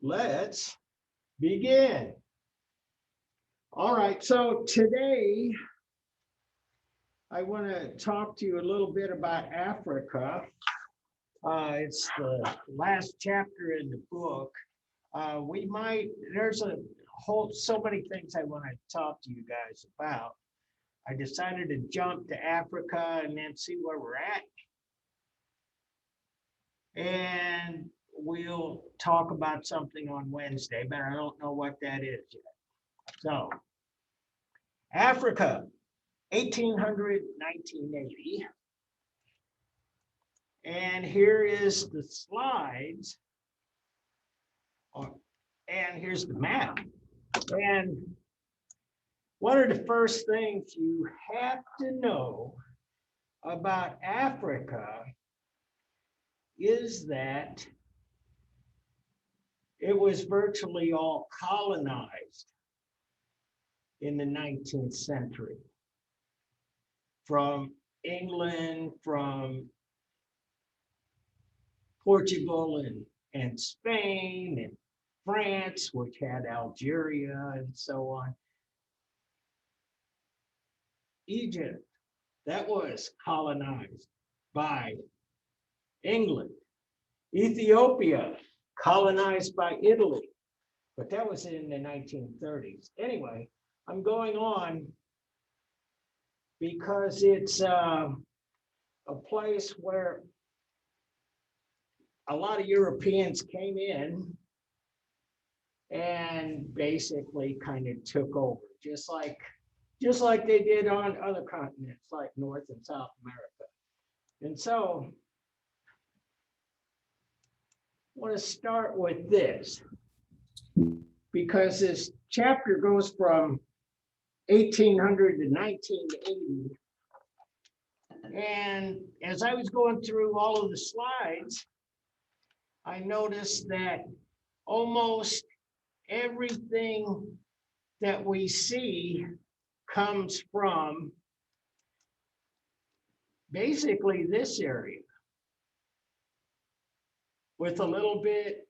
Let's begin. All right, so today I want to talk to you a little bit about Africa. It's the last chapter in the book. There's a whole, so many things I want to talk to you guys about. I decided to jump to Africa and then see where we're at. And we'll talk about something on Wednesday, but I don't know what that is yet. So, Africa, 1800, 1980. And here is the slides. And here's the map. And one of the first things you have to know about Africa is that it was virtually all colonized in the 19th century from England, from Portugal and Spain and France, which had Algeria and so on. Egypt, that was colonized by England. Ethiopia, colonized by Italy, but that was in the 1930s. Anyway, I'm going on because it's a place where a lot of Europeans came in and basically kind of took over, just like they did on other continents, like North and South America. And so I want to start with this, because this chapter goes from 1800 to 1980. And as I was going through all of the slides, I noticed that almost everything that we see comes from basically this area, with a little bit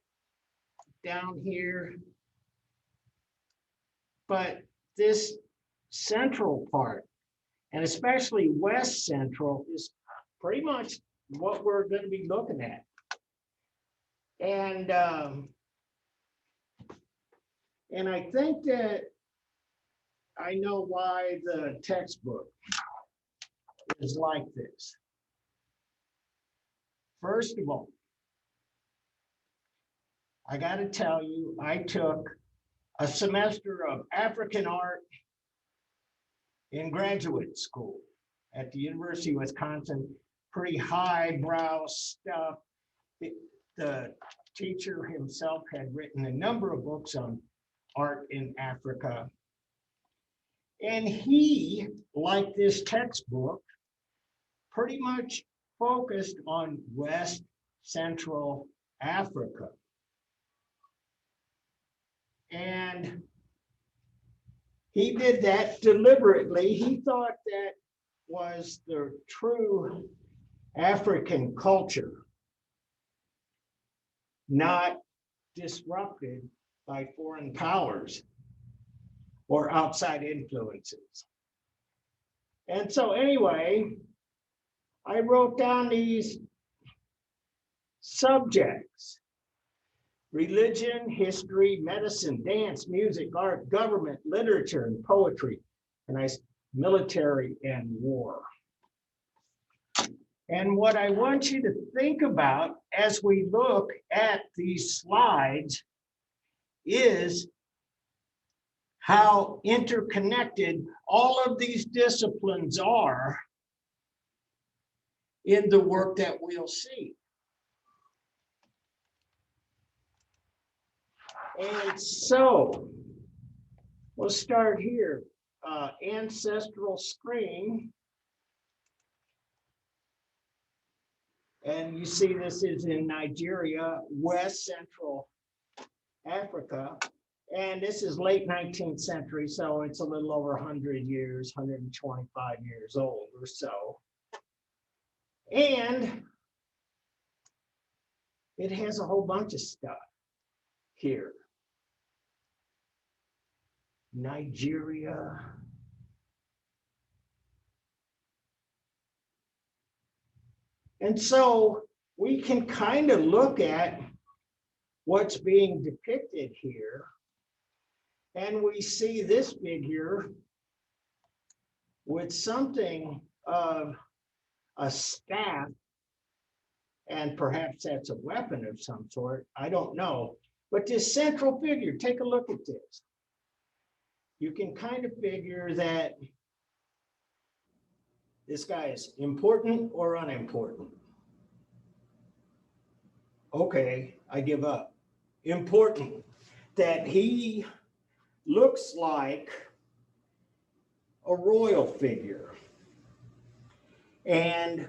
down here. But this central part, and especially West Central, is pretty much what we're going to be looking at. And I think that I know why the textbook is like this. First of all, I got to tell you, I took a semester of African art in graduate school at the University of Wisconsin. Pretty highbrow stuff. The teacher himself had written a number of books on art in Africa. And he, like this textbook, pretty much focused on West Central Africa. And he did that deliberately. He thought that was the true African culture, not disrupted by foreign powers or outside influences. And so anyway, I wrote down these subjects: religion, history, medicine, dance, music, art, government, literature, and poetry, and military and war. And what I want you to think about as we look at these slides is how interconnected all of these disciplines are in the work that we'll see. And so we'll start here. Ancestral screen. And you see this is in Nigeria, West Central Africa. And this is late 19th century, so it's a little over 100 years, 125 years old or so. And it has a whole bunch of stuff. here. Nigeria. And so we can kind of look at what's being depicted here. And we see this figure with something of a staff, and perhaps that's a weapon of some sort. I don't know. But this central figure, take a look at this. You can kind of figure that this guy is important or unimportant. Okay, I give up. Important, that he looks like a royal figure. And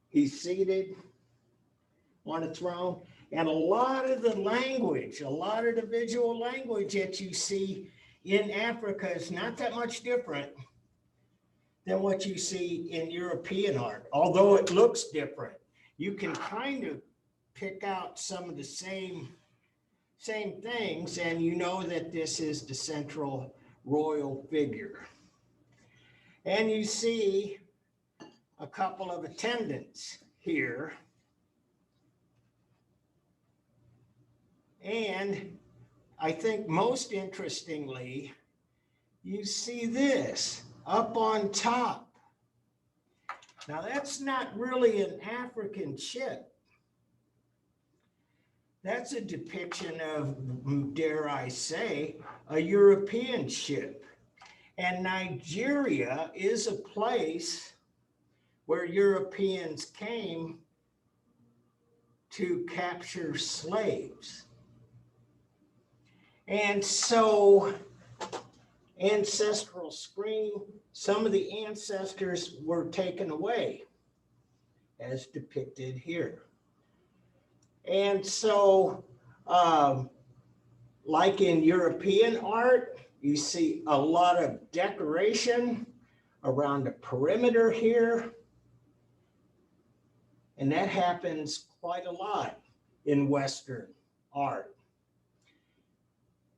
he's seated on a throne. And a lot of the language, a lot of the visual language that you see in Africa is not that much different than what you see in European art, although it looks different. You can kind of pick out some of the same things, and you know that this is the central royal figure. And you see a couple of attendants here. And I think most interestingly, you see this up on top. Now that's not really an African ship. That's a depiction of, dare I say, a European ship. And Nigeria is a place where Europeans came to capture slaves. And so, ancestral screen, some of the ancestors were taken away, as depicted here. And so, like in European art, you see a lot of decoration around the perimeter here. And that happens quite a lot in Western art.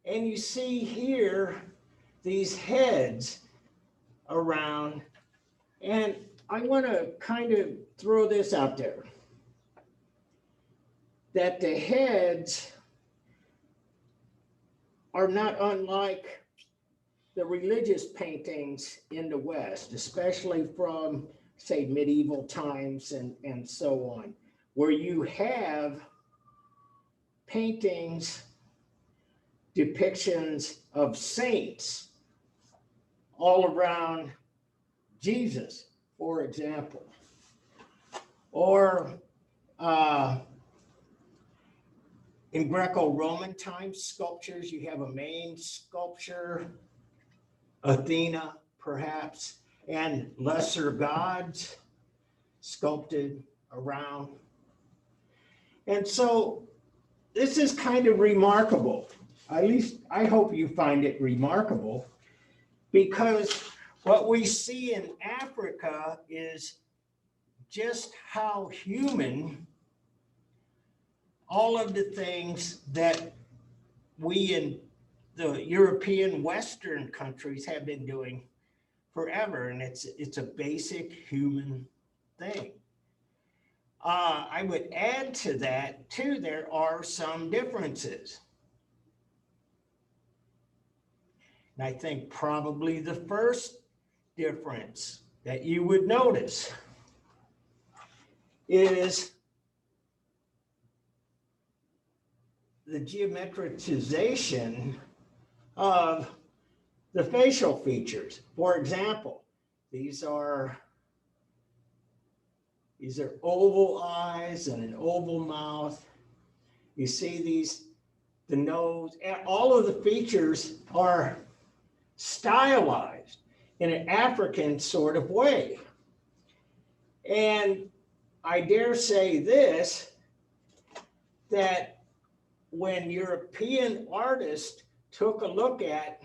And you see here these heads around, and I want to kind of throw this out there, that the heads are not unlike the religious paintings in the West, especially from, say, medieval times and so on, where you have paintings, depictions of saints all around Jesus, for example. Or in Greco-Roman times, sculptures, you have a main sculpture, Athena, perhaps, and lesser gods sculpted around. And so this is kind of remarkable. At least I hope you find it remarkable, because what we see in Africa is just how human all of the things that we in the European Western countries have been doing forever. And it's a basic human thing. I would add to that too, there are some differences. And I think probably the first difference that you would notice is the geometricization of the facial features. For example, these are oval eyes and an oval mouth. You see the nose, and all of the features are stylized in an African sort of way. And I dare say this, that when European artists took a look at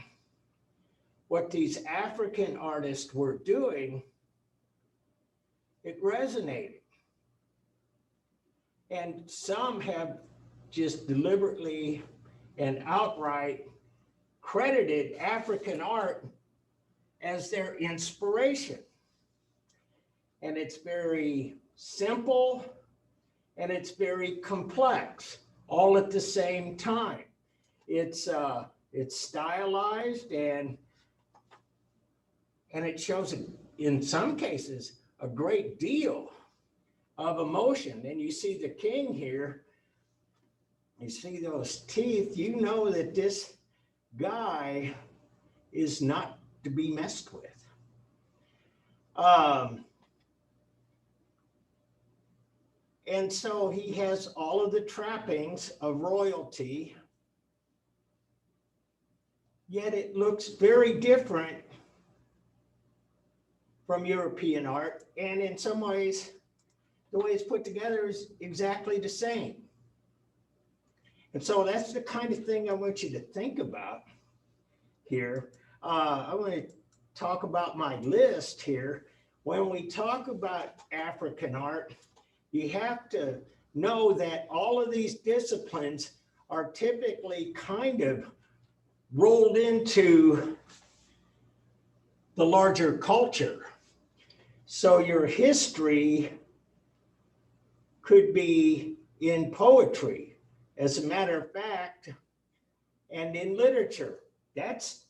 what these African artists were doing, it resonated. And some have just deliberately and outright credited African art as their inspiration. And it's very simple and it's very complex all at the same time. It's stylized and it shows, in some cases, a great deal of emotion. And you see the king here, you see those teeth, you know that this guy is not to be messed with. And so he has all of the trappings of royalty, yet it looks very different from European art. And in some ways, the way it's put together is exactly the same. And so that's the kind of thing I want you to think about here. I want to talk about my list here. When we talk about African art, you have to know that all of these disciplines are typically kind of rolled into the larger culture. So your history could be in poetry, as a matter of fact, and in literature. That's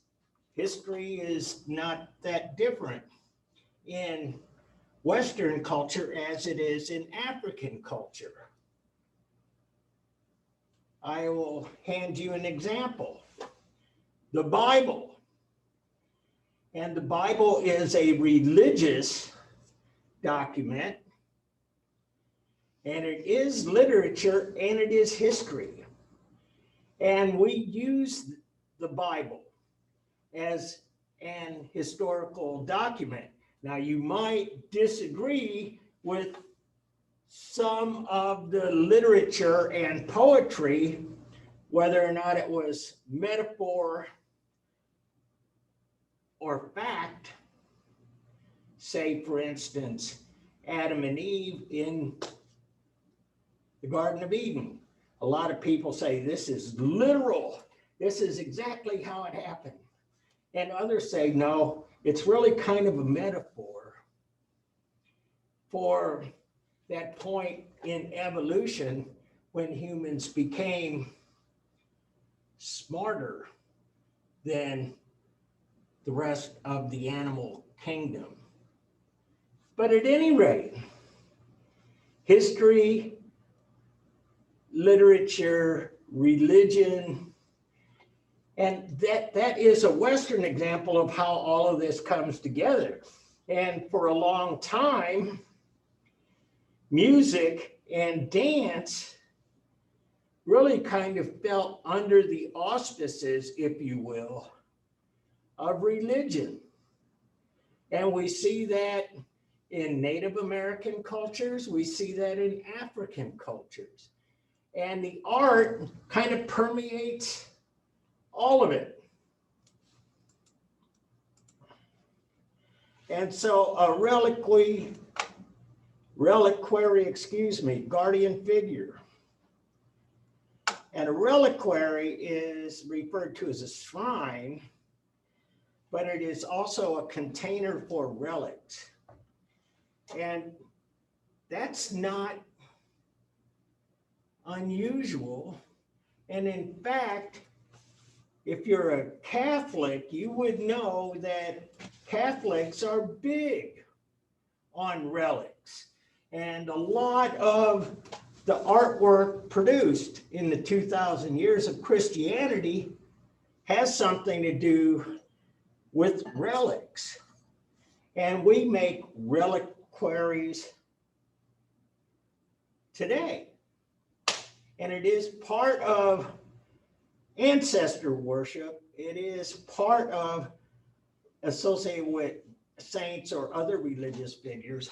history is not that different in Western culture as it is in African culture. I will hand you an example. The Bible. And the Bible is a religious document, and it is literature and it is history. And we use the Bible as an historical document. Now, you might disagree with some of the literature and poetry, whether or not it was metaphor or fact. Say, for instance, Adam and Eve in the Garden of Eden. A lot of people say this is literal. This is exactly how it happened. And others say, no, it's really kind of a metaphor for that point in evolution when humans became smarter than the rest of the animal kingdom. But at any rate, history, literature, religion, and that is a Western example of how all of this comes together. And for a long time, music and dance really kind of fell under the auspices, if you will, of religion. And we see that in Native American cultures, we see that in African cultures. And the art kind of permeates all of it. And so a reliquary, guardian figure. And a reliquary is referred to as a shrine, but it is also a container for relics. And that's not unusual. And in fact, if you're a Catholic, you would know that Catholics are big on relics. And a lot of the artwork produced in the 2,000 years of Christianity has something to do with relics. And we make reliquaries today. And it is part of ancestor worship. It is part of associated with saints or other religious figures.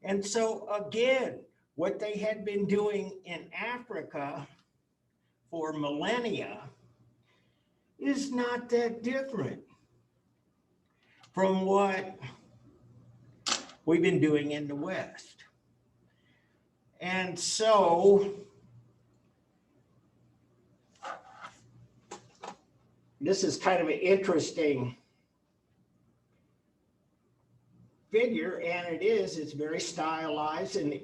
And so again, what they had been doing in Africa for millennia is not that different from what we've been doing in the West. And so this is kind of an interesting figure, and it's very stylized in the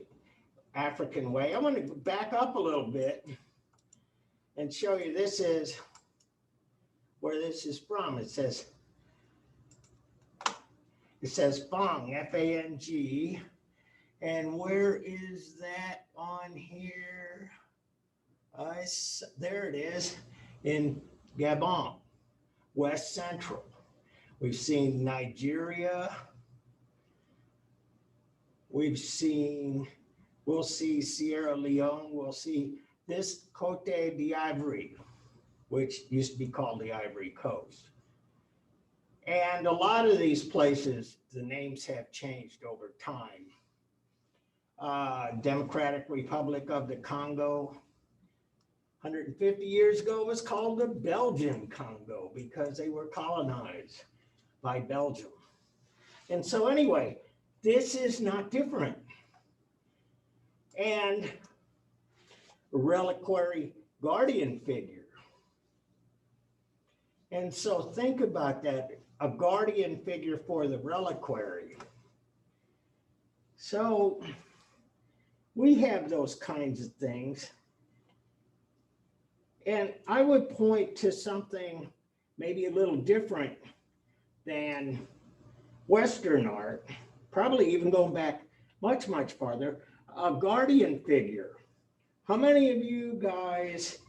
African way. I want to back up a little bit and show you this is where this is from. It says Fang, F-A-N-G. And where is that on here? There it is in Gabon, West Central. We've seen Nigeria. We'll see Sierra Leone. We'll see this Côte d'Ivoire, which used to be called the Ivory Coast. And a lot of these places, the names have changed over time. Democratic Republic of the Congo, 150 years ago was called the Belgian Congo because they were colonized by Belgium. And so anyway, this is not different. And a reliquary guardian figure. And so think about that, a guardian figure for the reliquary. So we have those kinds of things. And I would point to something maybe a little different than Western art, probably even going back much, much farther, a guardian figure. How many of you guys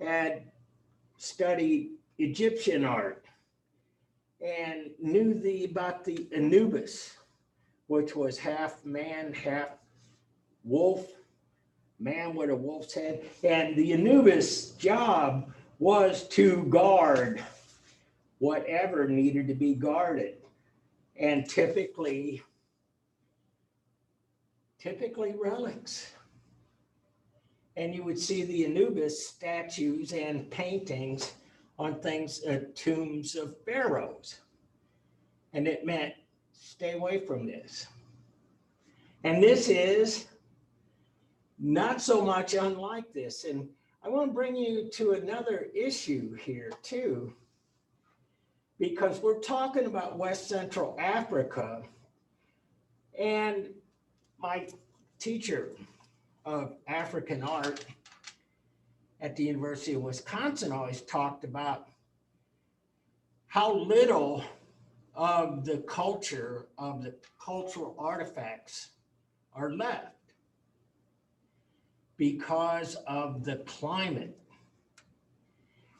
had studied Egyptian art and knew about the Anubis, which was half man, half wolf, man with a wolf's head? And the Anubis' job was to guard whatever needed to be guarded. And typically relics. And you would see the Anubis statues and paintings on things, tombs of pharaohs. And it meant stay away from this. And this is not so much unlike this. And I want to bring you to another issue here too, because we're talking about West Central Africa. And my teacher of African art at the University of Wisconsin always talked about how little of the culture, of the cultural artifacts are left because of the climate.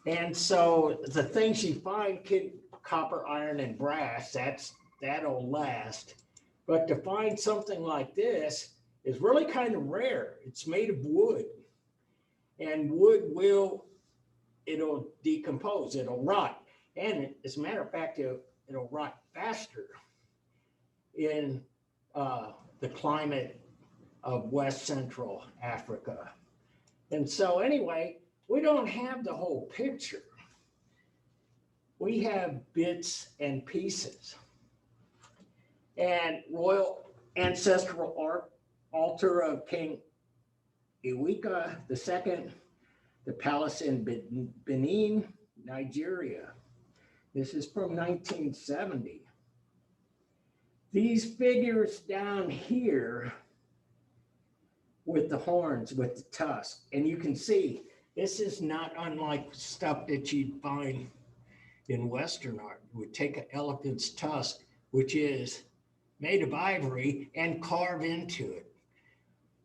And so the things you find, copper, iron, and brass, that'll last. But to find something like this is really kind of rare. It's made of wood, and wood it'll decompose, it'll rot. And as a matter of fact, it'll rot faster in the climate of West Central Africa. And so anyway, we don't have the whole picture. We have bits and pieces. And royal ancestral altar of King Iwika II, the palace in Benin, Nigeria. This is from 1970. These figures down here with the horns, with the tusk, and you can see this is not unlike stuff that you'd find in Western art. You would take an elephant's tusk, which is made of ivory, and carve into it.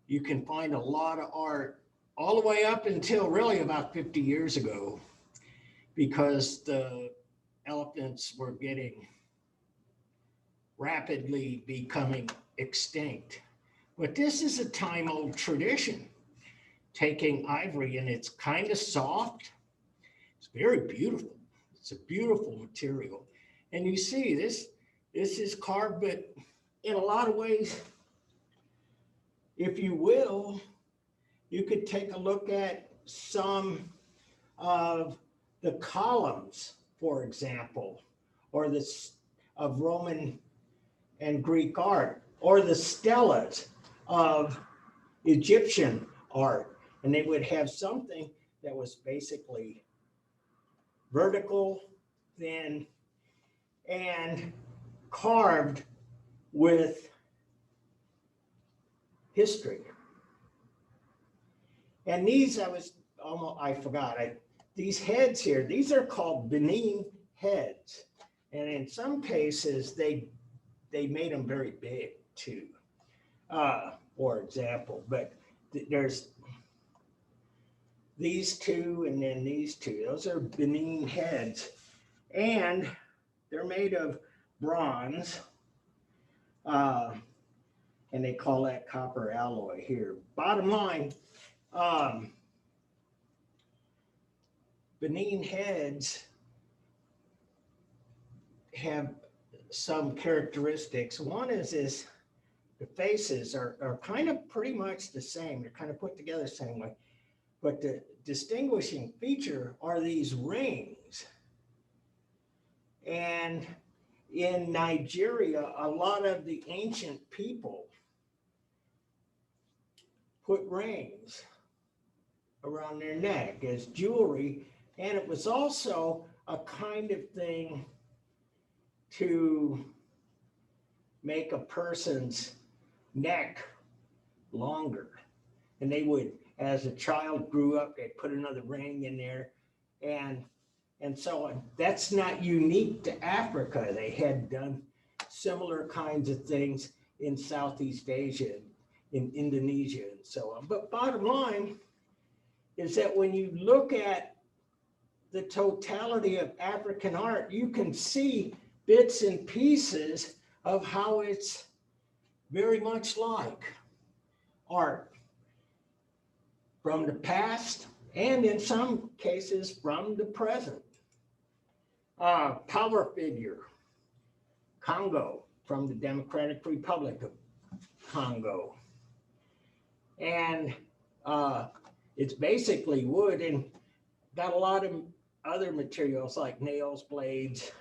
You can find a lot of art all the way up until really about 50 years ago, because the elephants were rapidly becoming extinct. But this is a time-old tradition, taking ivory, and it's kind of soft. It's very beautiful. It's a beautiful material. And you see this is carved, but in a lot of ways, if you will, you could take a look at some of the columns, for example, or of Roman and Greek art, or the stelas of Egyptian art. And they would have something that was basically vertical, thin, and carved with history. And these, I forgot, these heads here, these are called Benin heads. And in some cases, they made them very big too, for example. But there's these two and then these two. Those are Benin heads. And they're made of bronze. And they call that copper alloy here. Bottom line, Benin heads have some characteristics. One is the faces are kind of pretty much the same. They're kind of put together the same way. But the distinguishing feature are these rings. And in Nigeria, a lot of the ancient people put rings around their neck as jewelry. And it was also a kind of thing to make a person's neck longer. And they would, as a child grew up, they'd put another ring in there and so on. That's not unique to Africa. They had done similar kinds of things in Southeast Asia, in Indonesia, and so on. But bottom line is that when you look at the totality of African art, you can see bits and pieces of how it's very much like art from the past and in some cases from the present. Power figure, Congo, from the Democratic Republic of Congo. And it's basically wood and got a lot of other materials like nails, blades,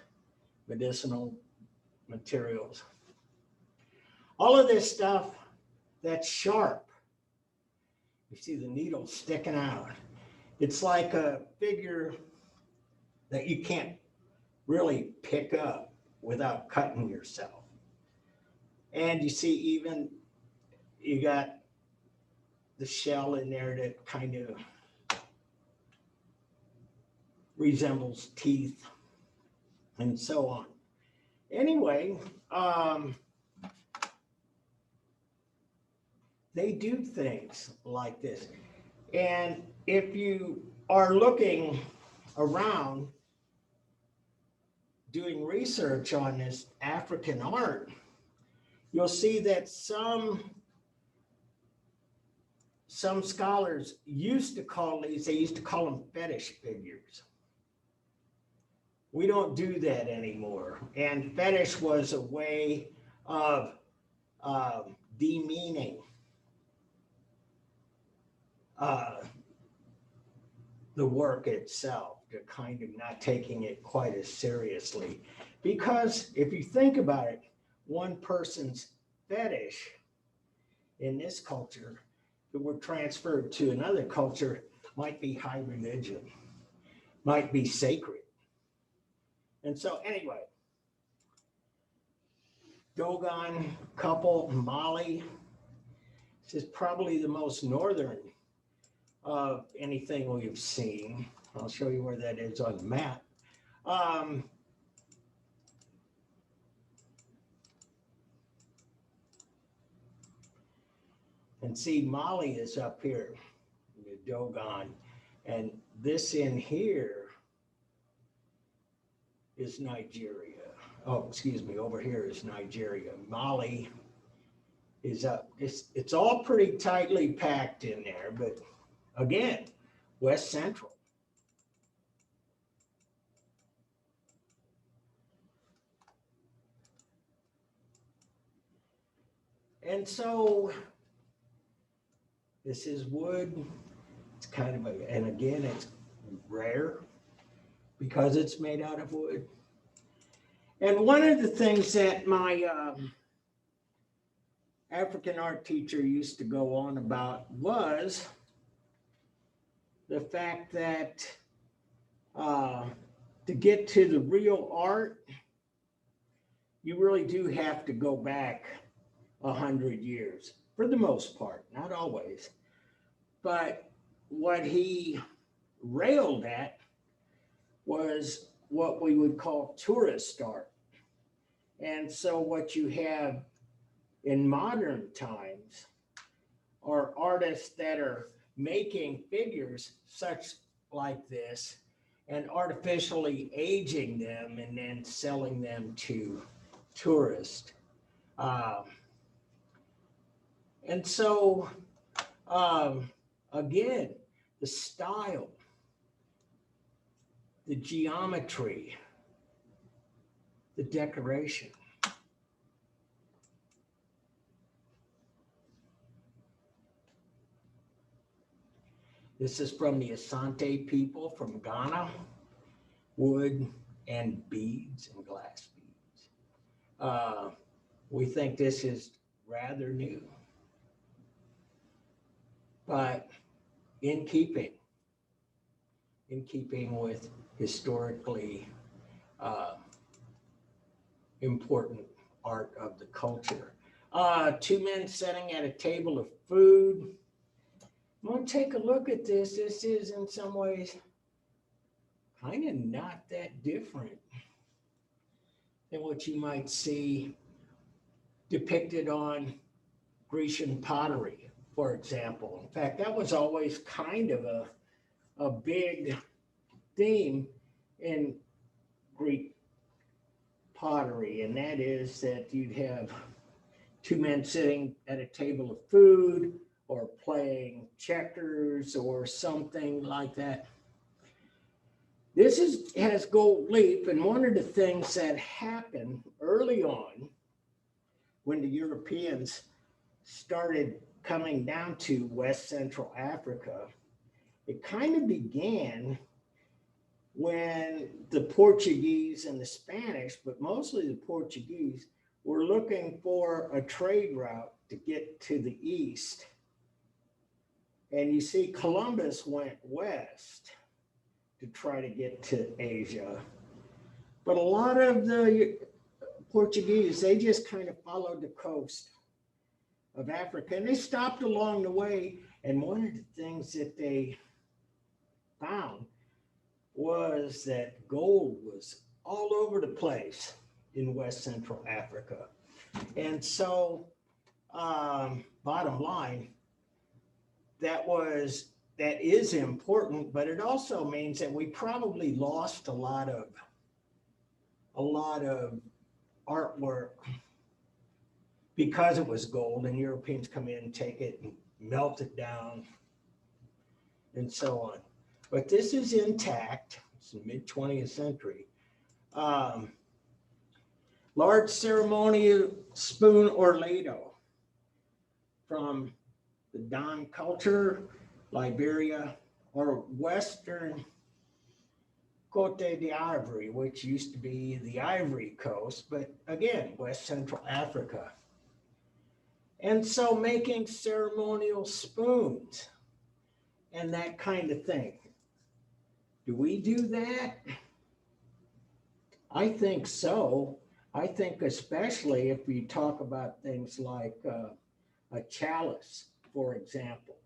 medicinal materials. All of this stuff that's sharp. You see the needle sticking out. It's like a figure that you can't really pick up without cutting yourself. And you see even, you got the shell in there that kind of resembles teeth and so on. Anyway, they do things like this. And if you are looking around doing research on this African art, you'll see that some scholars used to call these, they used to call them fetish figures. We don't do that anymore. And fetish was a way of demeaning the work itself, to kind of not taking it quite as seriously. Because if you think about it, one person's fetish in this culture that were transferred to another culture might be high religion, might be sacred. And so anyway, Dogon couple, Mali, this is probably the most northern of anything we've seen. I'll show you where that is on the map. And see, Mali is up here, the Dogon, and this in here is Nigeria. Oh, excuse me, over here is Nigeria. Mali is up. It's all pretty tightly packed in there, but again, West Central. And so this is wood. It's kind of and again, it's rare because it's made out of wood. And one of the things that my African art teacher used to go on about was the fact that to get to the real art, you really do have to go back 100 years for the most part, not always. But what he railed at was what we would call tourist art. And so what you have in modern times are artists that are making figures such like this and artificially aging them and then selling them to tourists. Um, and so, um, again, the style, the geometry, the decoration. This is from the Asante people from Ghana, wood and beads and glass beads. We think this is rather new, but in keeping with historically uh, important art of the culture. Two men sitting at a table of food. I'm going to take a look at this. This is in some ways kind of not that different than what you might see depicted on Grecian pottery, for example. In fact, that was always kind of a big theme in Greek pottery, and that is that you'd have two men sitting at a table of food or playing checkers or something like that. This has gold leaf, and one of the things that happened early on when the Europeans started coming down to West Central Africa, it kind of began when the Portuguese and the Spanish, but mostly the Portuguese, were looking for a trade route to get to the east. And you see, Columbus went west to try to get to Asia. But a lot of the Portuguese, they just kind of followed the coast of Africa, and they stopped along the way. And one of the things that they found was that gold was all over the place in West Central Africa. And so, bottom line, that is important, but it also means that we probably lost a lot of artwork because it was gold, and Europeans come in and take it and melt it down and so on. But this is intact. It's the mid 20th century. Large ceremonial spoon orlado from the Don culture, Liberia, or Western Cote d'Ivoire, which used to be the Ivory Coast, but again, West Central Africa. And so making ceremonial spoons and that kind of thing. Do we do that? I think so. I think especially if you talk about things like a chalice, for example.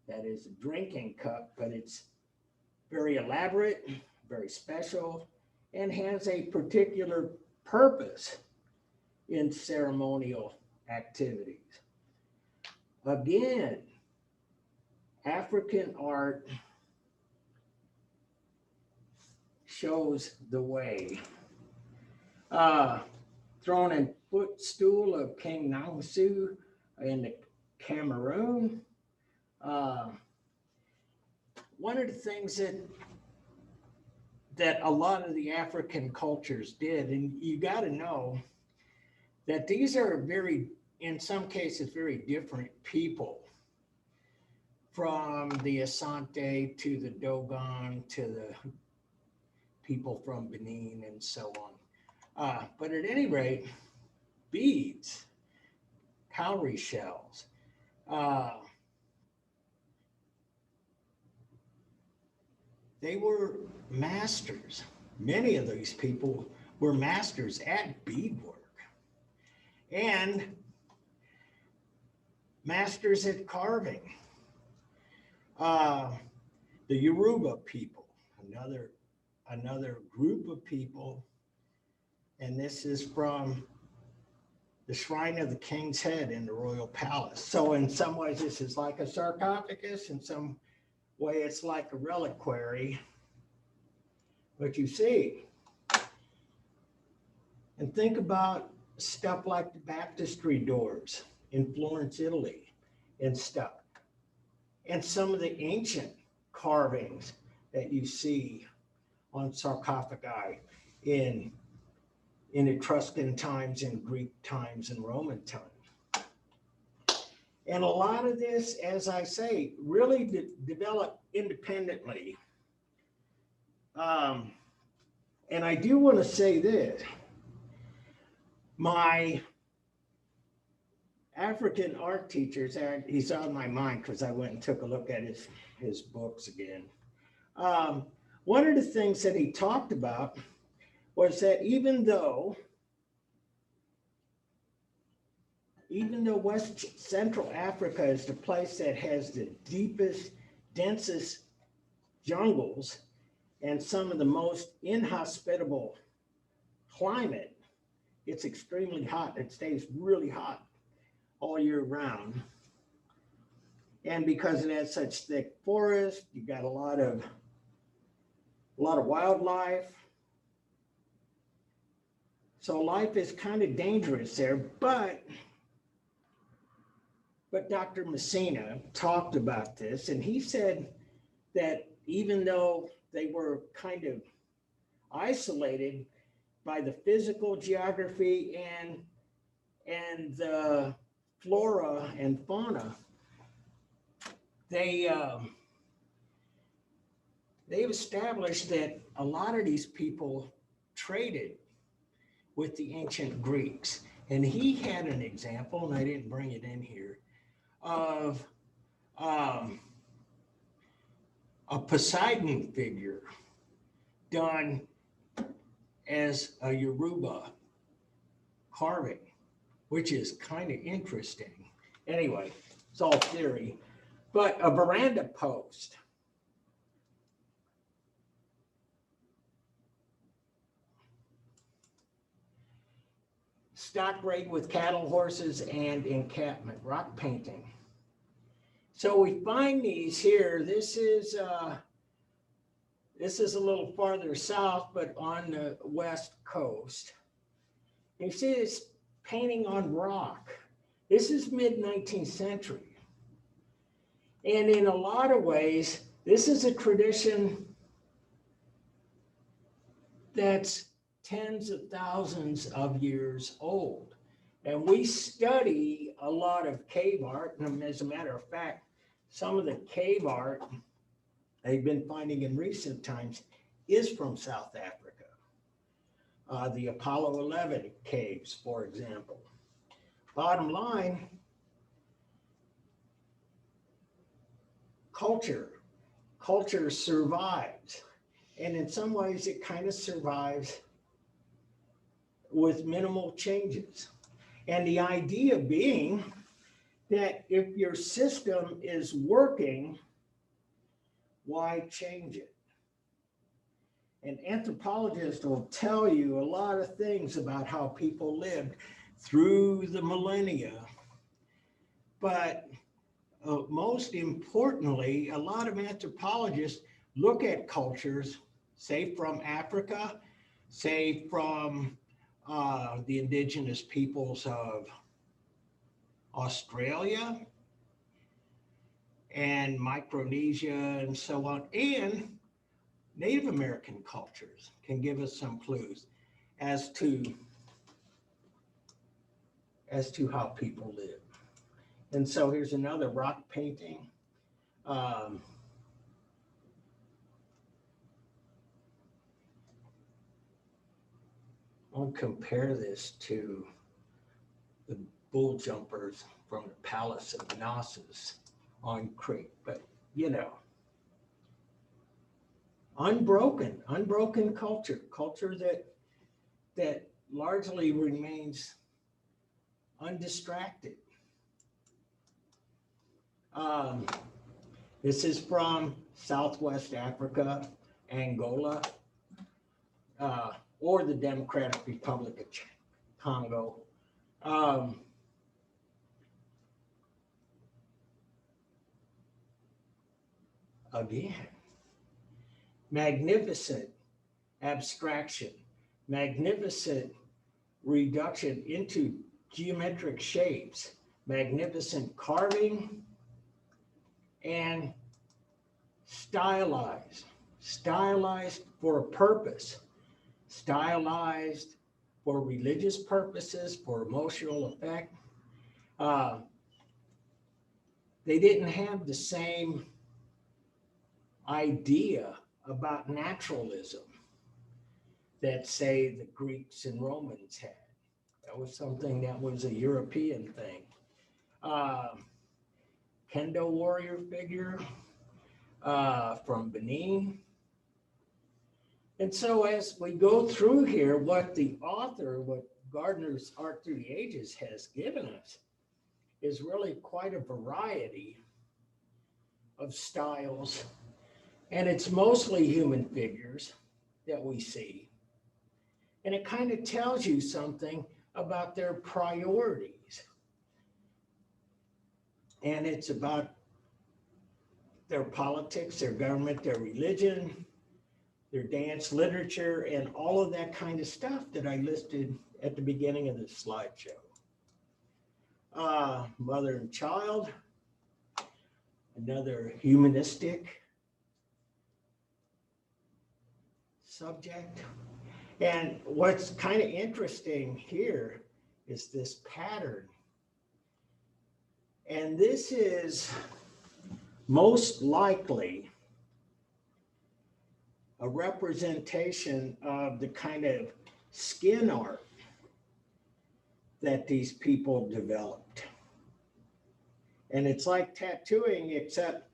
That is a drinking cup, but it's very elaborate, very special, and has a particular purpose in ceremonial activities. Again, African art shows the way. Throne and footstool of King Nangsu in the Cameroon. One of the things that a lot of the African cultures did, and you got to know that these are very, in some cases, very different people, from the Asante to the Dogon to the people from Benin and so on. But at any rate, beads, cowrie shells, they were masters Many of these people were masters at beadwork and masters at carving. Uh, the Yoruba people, another group of people, and this is from the Shrine of the King's Head in the Royal Palace. So in some ways, this is like a sarcophagus. In some way, it's like a reliquary. But you see, and think about stuff like the baptistry doors in Florence, Italy, and stuff, and some of the ancient carvings that you see on sarcophagi in Etruscan times and Greek times and Roman times. And a lot of this, as I say, really developed independently. And I do want to say this. My African art teachers, he's on my mind because I went and took a look at his books again. One of the things that he talked about was that even though West Central Africa is the place that has the deepest, densest jungles and some of the most inhospitable climate, it's extremely hot. It stays really hot all year round. And because it has such thick forest, you got a lot of wildlife. So life is kind of dangerous there, but Dr. Messina talked about this, and he said that even though they were kind of isolated by the physical geography and the flora and fauna, they've established that a lot of these people traded with the ancient Greeks. And he had an example, and I didn't bring it in here, of a Poseidon figure done as a Yoruba carving, which is kind of interesting. Anyway, it's all theory. But a veranda post. Stock raid with cattle, horses, and encampment, rock painting. So we find these here. This is a little farther south, but on the west coast. You see this painting on rock. This is mid-19th century. And in a lot of ways, this is a tradition that's tens of thousands of years old. And we study a lot of cave art. And as a matter of fact, some of the cave art they've been finding in recent times is from South Africa. The Apollo 11 caves, for example. Bottom line, culture survives. And in some ways, it kind of survives with minimal changes. And the idea being that if your system is working, why change it? And anthropologists will tell you a lot of things about how people lived through the millennia. But most importantly, a lot of anthropologists look at cultures, say from Africa, say from the indigenous peoples of Australia and Micronesia and so on, and Native American cultures can give us some clues as to how people live. And so here's another rock painting. I'll compare this to the bull jumpers from the Palace of Knossos on Crete, but you know. unbroken culture that largely remains undistracted. Um, this is from Southwest Africa, Angola, or the Democratic Republic of Congo. Again, magnificent abstraction, magnificent reduction into geometric shapes, magnificent carving, and stylized for a purpose, stylized for religious purposes, for emotional effect. They didn't have the same idea about naturalism that, say, the Greeks and Romans had. That was something that was a European thing. Kendo warrior figure from Benin. And so as we go through here, what Gardner's Art Through the Ages has given us is really quite a variety of styles. And it's mostly human figures that we see. And it kind of tells you something about their priorities. And it's about their politics, their government, their religion, their dance, literature, and all of that kind of stuff that I listed at the beginning of the slideshow. Mother and child, another humanistic subject. And what's kind of interesting here is this pattern. And this is most likely a representation of the kind of skin art that these people developed. And it's like tattooing, except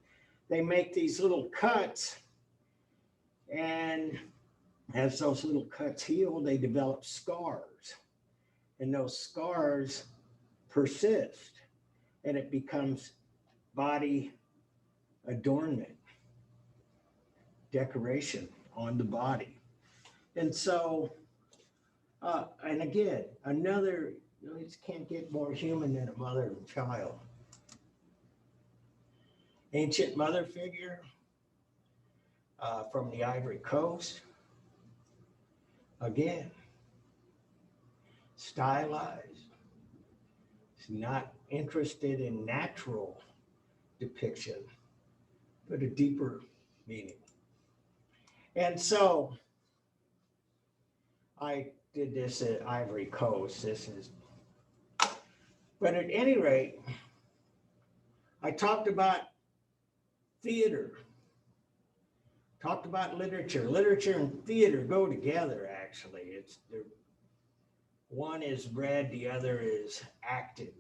they make these little cuts, and as those little cuts heal, they develop scars. And those scars persist, and it becomes body adornment, decoration on the body. And so, and again, another, you just can't get more human than a mother and child. Ancient mother figure from the Ivory Coast. Again, stylized. She's not interested in natural depiction, but a deeper meaning. And so I did this at Ivory Coast. But at any rate, I talked about theater, talked about literature. Literature and theater go together, actually. One is read, the other is acted.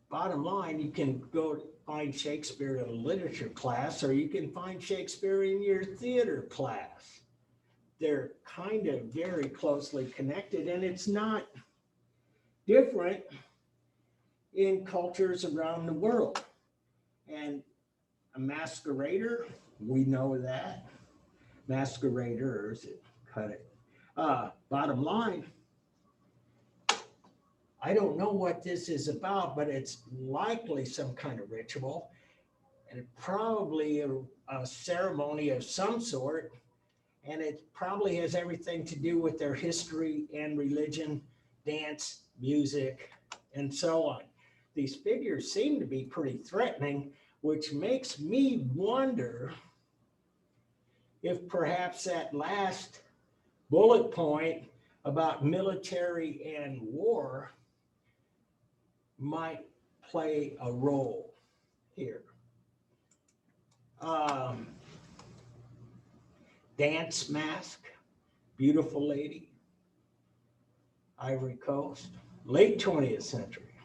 Bottom line, you can go find Shakespeare in a literature class, or you can find Shakespeare in your theater class. They're kind of very closely connected, and it's not different in cultures around the world. And a masquerader, we know that. Masqueraders, cut it. Bottom line, I don't know what this is about, but it's likely some kind of ritual, and probably a ceremony of some sort, and it probably has everything to do with their history and religion, dance, music, and so on. These figures seem to be pretty threatening, which makes me wonder if perhaps that last bullet point about military and war might play a role here. Dance mask, beautiful lady, Ivory Coast, late 20th century.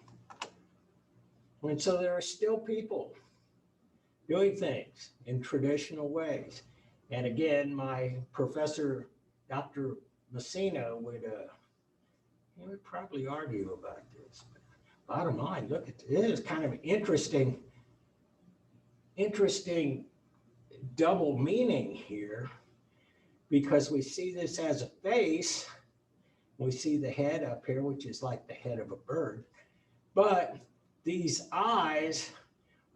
And so there are still people doing things in traditional ways. And again, my professor, Dr. Messina, would probably argue about this. Bottom line, look at this. Is kind of interesting double meaning here, because we see this as a face. We see the head up here, which is like the head of a bird, but these eyes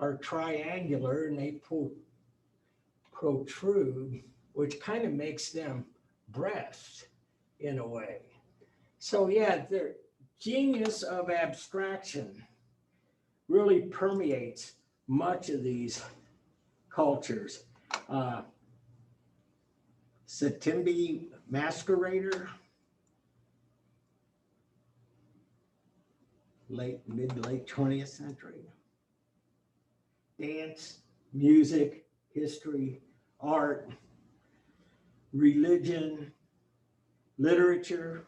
are triangular and they protrude, which kind of makes them breasts in a way. So yeah, the genius of abstraction really permeates much of these cultures. Satimbi Masquerader, mid to late 20th century. Dance, music, history, art, religion, literature,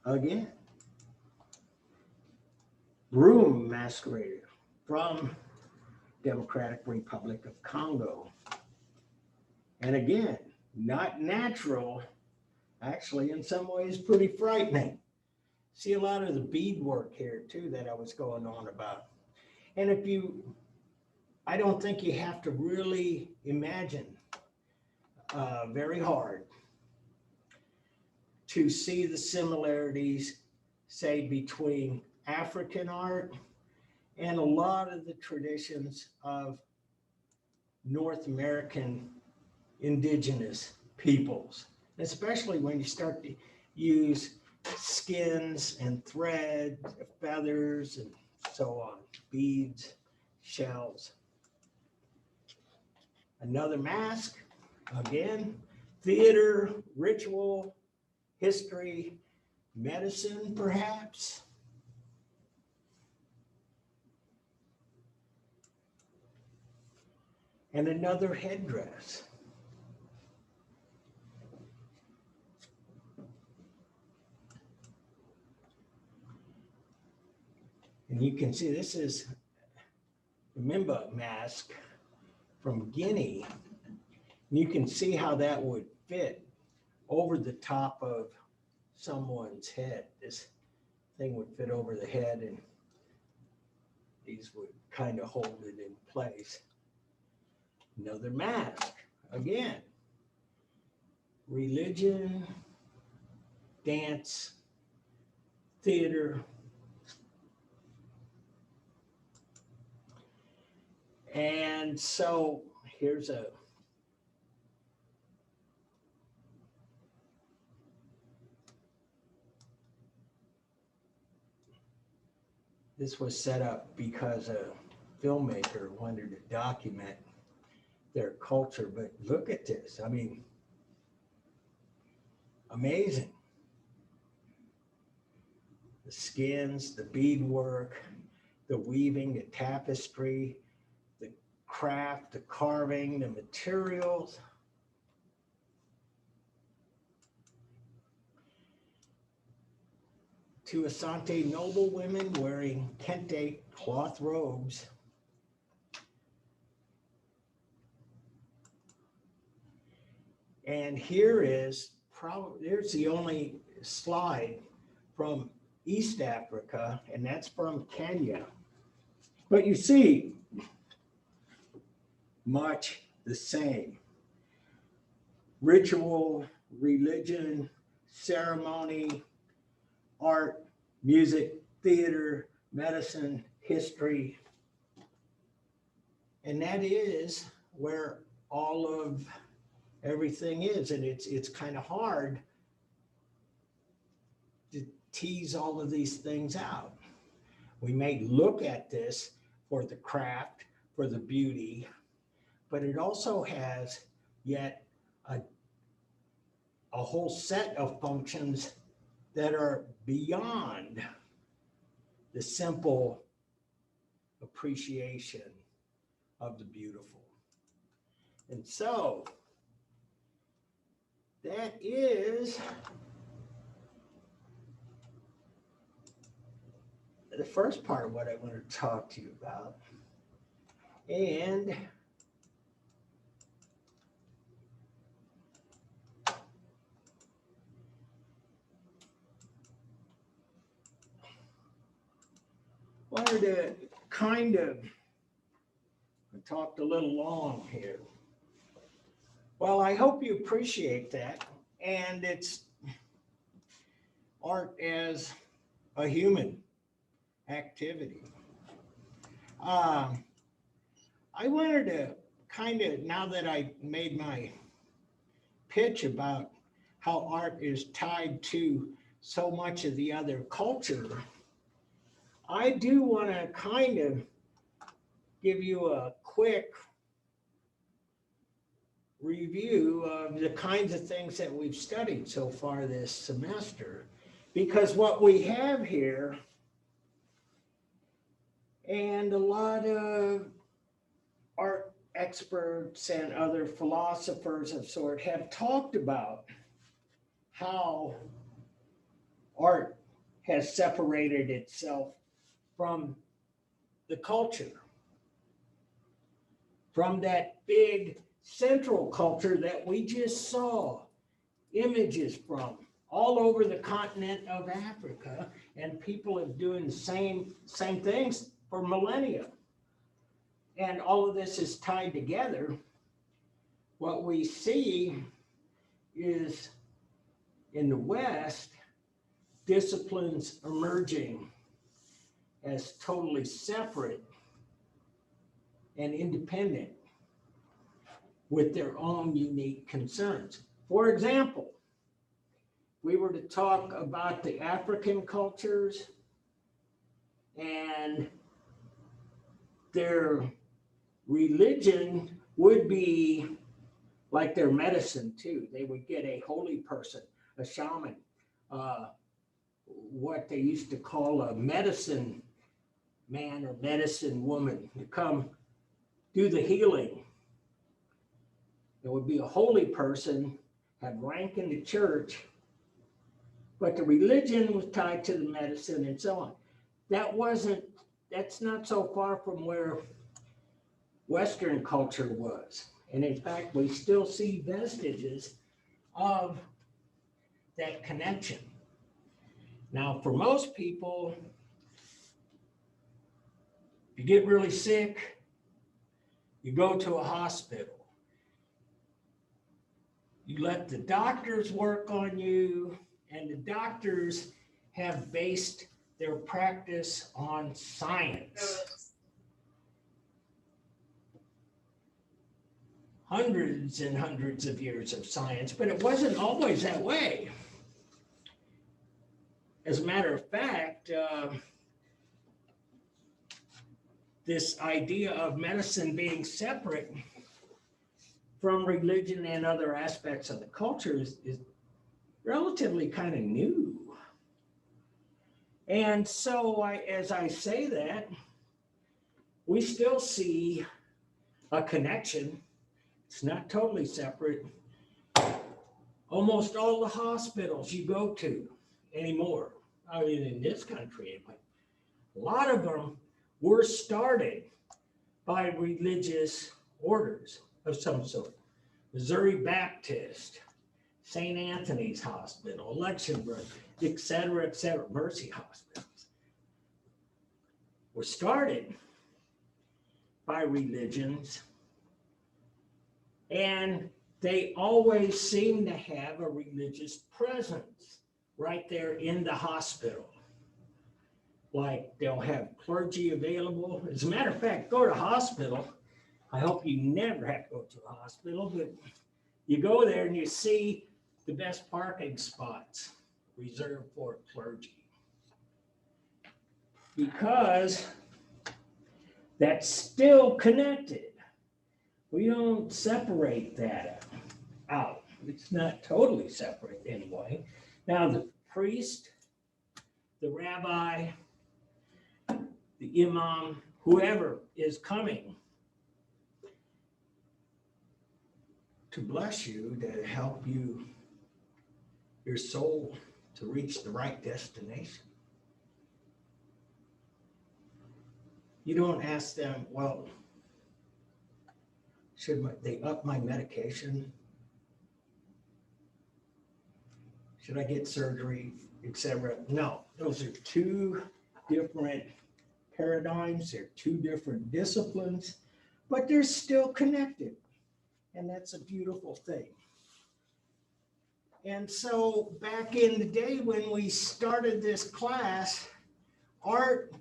again. Broom Masquerader from Democratic Republic of Congo. And again, not natural, actually in some ways pretty frightening. See a lot of the beadwork here too that I was going on about. And I don't think you have to really imagine very hard to see the similarities, say, between African art and a lot of the traditions of North American indigenous peoples, especially when you start to use skins and thread, feathers, and so on, beads, shells. Another mask, again, theater, ritual, history, medicine, perhaps. And another headdress. And you can see this is the Mimba mask from Guinea. And you can see how that would fit over the top of someone's head. This thing would fit over the head and these would kind of hold it in place. Another mask, again, religion, dance, theater, and so here's this was set up because a filmmaker wanted to document their culture, but look at this. I mean, amazing. The skins, the beadwork, the weaving, the tapestry, the craft, the carving, the materials. To Asante noble women wearing kente cloth robes. And here's the only slide from East Africa, and that's from Kenya. But you see, much the same. Ritual, religion, ceremony, art, music, theater, medicine, history. And that is where all of everything is. And it's kind of hard to tease all of these things out. We may look at this for the craft, for the beauty, but it also has yet a whole set of functions that are beyond the simple appreciation of the beautiful. And so that is the first part of what I want to talk to you about. And wanted to kind of, I talked a little long here. Well, I hope you appreciate that. And it's art as a human activity. I wanted to kind of, now that I made my pitch about how art is tied to so much of the other culture, I do want to kind of give you a quick review of the kinds of things that we've studied so far this semester. Because what we have here, and a lot of art experts and other philosophers of sort have talked about how art has separated itself from the culture, from that big central culture that we just saw images from all over the continent of Africa, and people have doing the same things for millennia. And all of this is tied together. What we see is in the West, disciplines emerging as totally separate and independent with their own unique concerns. For example, we were to talk about the African cultures and their religion would be like their medicine too. They would get a holy person, a shaman, what they used to call a medicine man or medicine woman to come do the healing. There would be a holy person, have rank in the church, but the religion was tied to the medicine and so on. That's not so far from where Western culture was. And in fact, we still see vestiges of that connection. Now, for most people, if you get really sick, you go to a hospital. You let the doctors work on you, and the doctors have based their practice on science. Hundreds and hundreds of years of science, but it wasn't always that way. As a matter of fact, this idea of medicine being separate from religion and other aspects of the culture is relatively kind of new. And so as I say that, we still see a connection. It's not totally separate. Almost all the hospitals you go to anymore, I mean, in this country, a lot of them were started by religious orders of some sort. Missouri Baptist, St. Anthony's Hospital, Luxembourg, et cetera, Mercy hospitals were started by religions, and they always seem to have a religious presence right there in the hospital. Like they'll have clergy available. As a matter of fact, go to a hospital. I hope you never have to go to a hospital, but you go there and you see the best parking spots reserved for clergy. Because that's still connected. We don't separate that out. It's not totally separate anyway. Now the priest, the rabbi, the imam, whoever is coming to bless you, to help you, your soul, to reach the right destination. You don't ask them, well, should they up my medication? Should I get surgery, etc.? No, those are two different paradigms, they're two different disciplines, but they're still connected. And that's a beautiful thing. And so back in the day when we started this class, art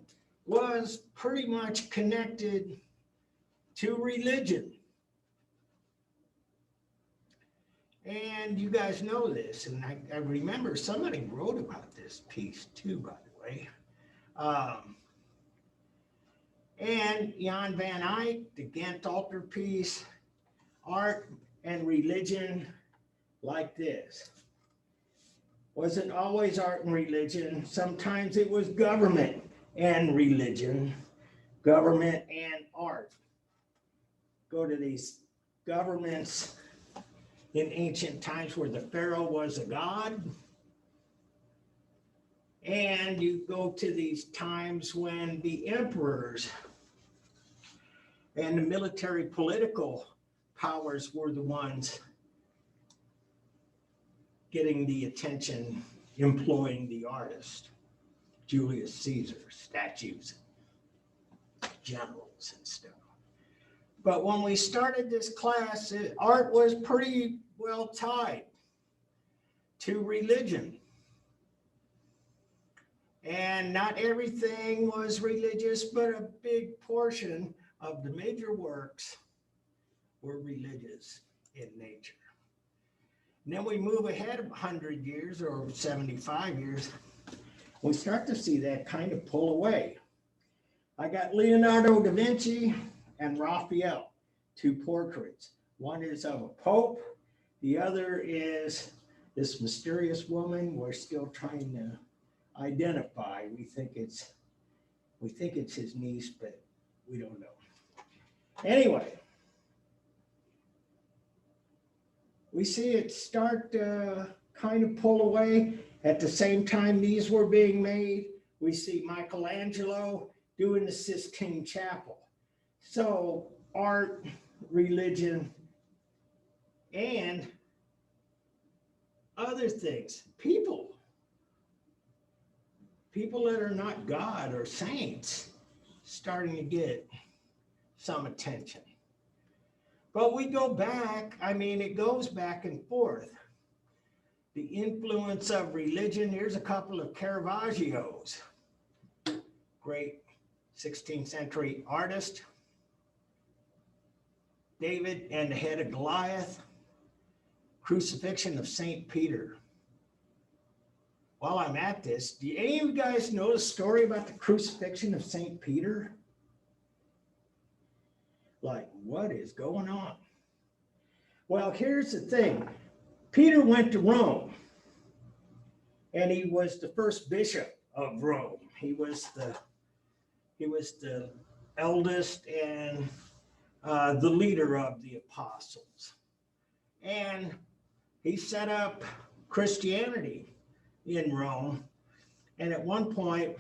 was pretty much connected to religion. And you guys know this, and I remember somebody wrote about this piece too, by the way. And Jan van Eyck, the Ghent altarpiece, art and religion like this. Wasn't always art and religion. Sometimes it was government and religion, government and art. Go to these governments in ancient times where the pharaoh was a god. And you go to these times when the emperors and the military political powers were the ones getting the attention, employing the artist. Julius Caesar, statues, generals and stuff. But when we started this class, art was pretty well tied to religion. And not everything was religious, but a big portion of the major works were religious in nature. And then we move ahead 100 years or 75 years, we start to see that kind of pull away. I got Leonardo da Vinci and Raphael, two portraits. One is of a pope, the other is this mysterious woman we're still trying to identify. We think it's his niece, but we don't know. Anyway, we see it start kind of pull away. At the same time these were being made, we see Michelangelo doing the Sistine Chapel. So art, religion, and other things, people that are not God or saints starting to get some attention. But we go back, it goes back and forth. The influence of religion, here's a couple of Caravaggio's, great 16th century artist. David and the Head of Goliath, Crucifixion of St. Peter. While I'm at this, do any of you guys know the story about the crucifixion of St. Peter? Like, what is going on? Well, here's the thing. Peter went to Rome, and he was the first bishop of Rome. He was the eldest and the leader of the apostles. And he set up Christianity in Rome. And at one point,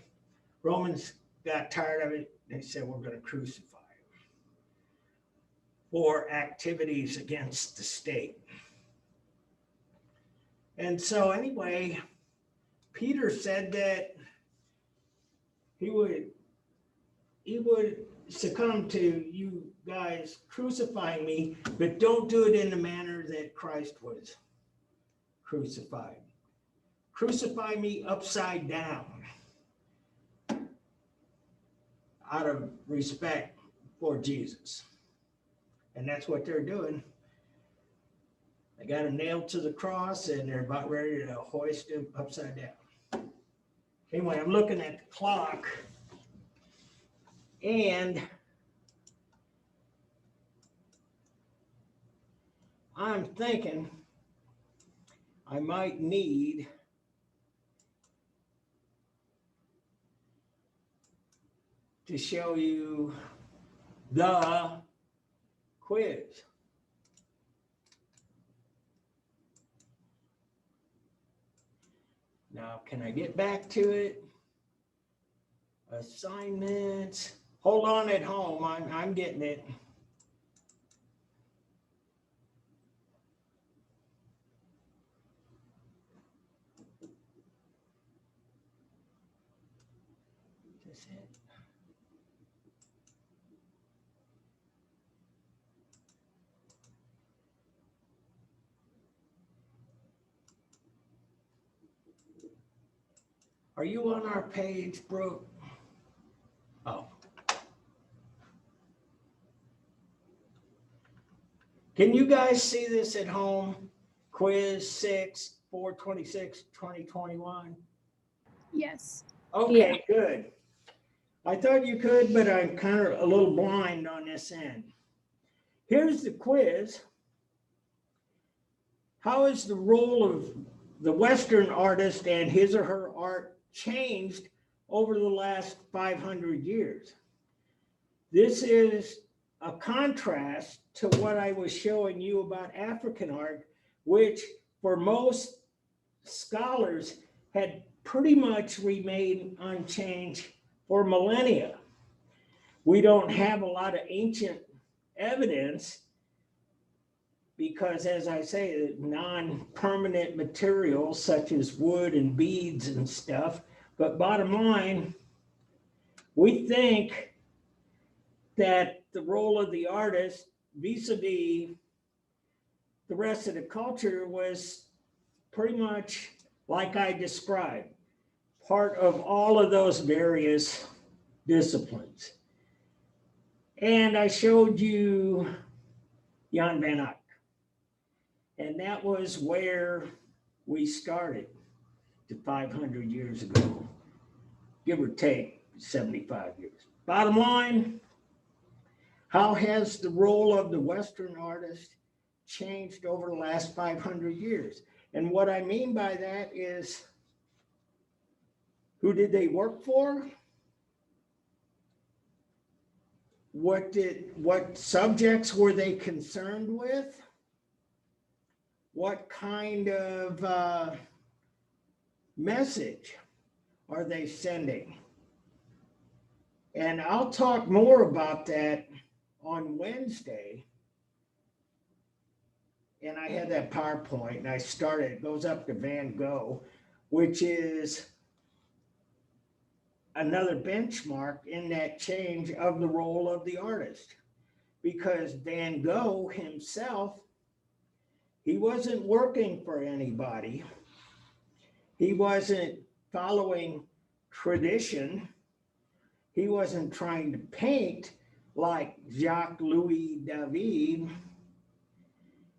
Romans got tired of it. They said, we're going to crucify him for activities against the state. And so anyway, Peter said that he would succumb to you guys crucifying me, but don't do it in the manner that Christ was crucified. Crucify me upside down out of respect for Jesus. And that's what they're doing. They got him nailed to the cross and they're about ready to hoist him upside down. Anyway, I'm looking at the clock and I'm thinking I might need to show you the quiz. Now, can I get back to it? Assignments. Hold on at home. I'm getting it. Is this it? Are you on our page, Brooke? Oh. Can you guys see this at home? Quiz 6, 4/26, 2021. Yes. Okay, good. I thought you could, but I'm kind of a little blind on this end. Here's the quiz. How has the role of the Western artist and his or her art changed over the last 500 years? This is a contrast to what I was showing you about African art, which for most scholars had pretty much remained unchanged for millennia. We don't have a lot of ancient evidence because, as I say, non-permanent materials such as wood and beads and stuff. But bottom line, we think that the role of the artist vis-a-vis the rest of the culture was pretty much like I described, part of all of those various disciplines. And I showed you Jan van Eyck. And that was where we started to 500 years ago, give or take 75 years. Bottom line, how has the role of the Western artist changed over the last 500 years? And what I mean by that is, who did they work for? What subjects were they concerned with? What kind of message are they sending? And I'll talk more about that on Wednesday. And I had that PowerPoint and I started, it goes up to Van Gogh, which is another benchmark in that change of the role of the artist. Because Van Gogh himself, he wasn't working for anybody. He wasn't following tradition. He wasn't trying to paint like Jacques-Louis David.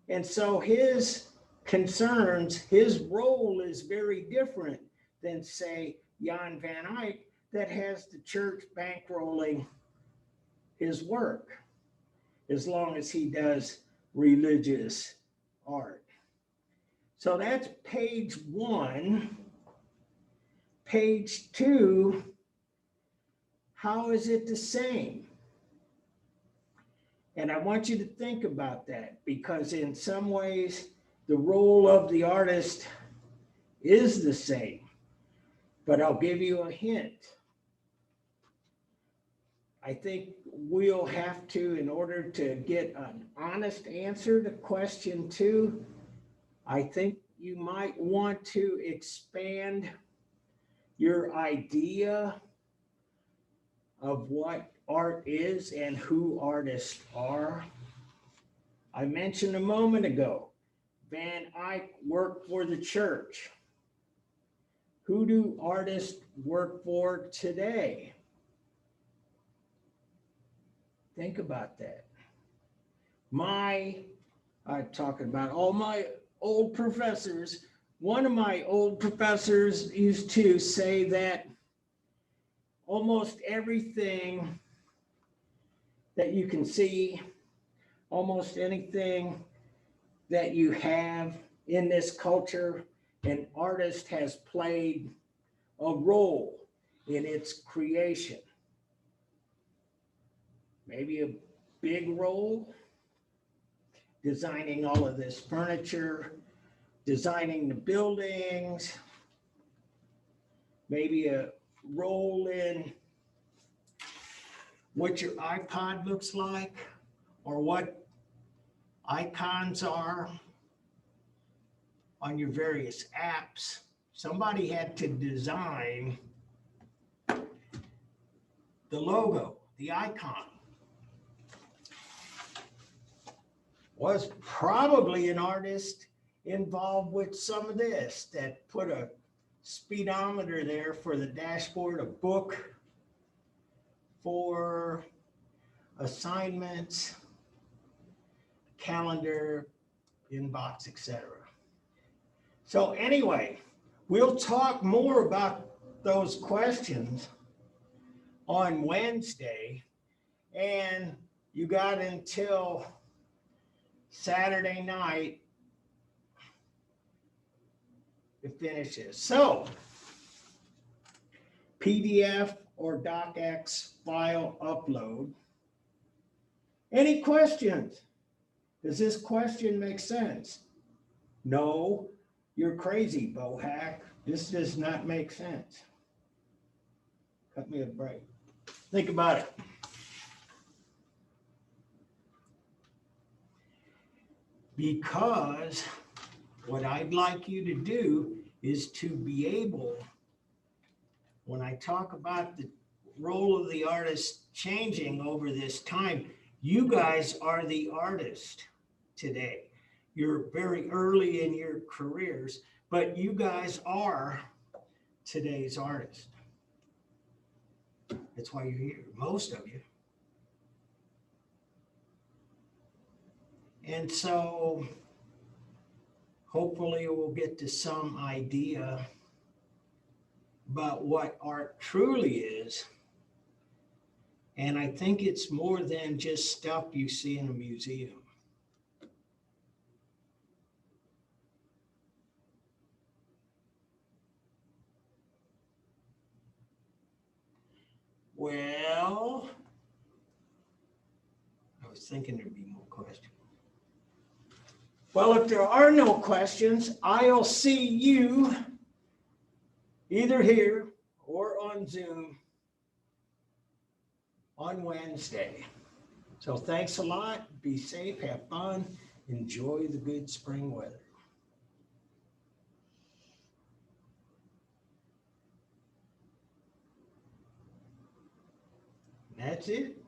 And so his concerns, his role is very different than, say, Jan van Eyck, that has the church bankrolling his work, as long as he does religious art. So that's page 1. Page 2, how is it the same? And I want you to think about that, because in some ways, the role of the artist is the same. But I'll give you a hint. I think we'll have to, in order to get an honest answer to question 2, I think you might want to expand your idea of what art is and who artists are. I mentioned a moment ago, Van Eyck worked for the church. Who do artists work for today? Think about that. I'm talking about all my old professors. One of my old professors used to say that almost everything that you can see, almost anything that you have in this culture, an artist has played a role in its creation. Maybe a big role, designing all of this furniture, designing the buildings, maybe a role in what your iPod looks like, or what icons are on your various apps. Somebody had to design the logo, the icon. Was probably an artist involved with some of this, that put a speedometer there for the dashboard, a book for assignments, calendar, inbox, etc. So anyway, we'll talk more about those questions on Wednesday, and you got until Saturday night to finish this. So PDF or docx file upload. Any questions? Does this question make sense? No, you're crazy, Bohack. This does not make sense. Cut me a break. Think about it. Because what I'd like you to do is to be able, when I talk about the role of the artist changing over this time, you guys are the artist today. You're very early in your careers, but you guys are today's artist. That's why you're here, most of you. And so hopefully we'll get to some idea about what art truly is. And I think it's more than just stuff you see in a museum. Well, I was thinking there'd be more questions. Well, if there are no questions, I'll see you either here or on Zoom on Wednesday. So thanks a lot. Be safe, have fun, enjoy the good spring weather. That's it.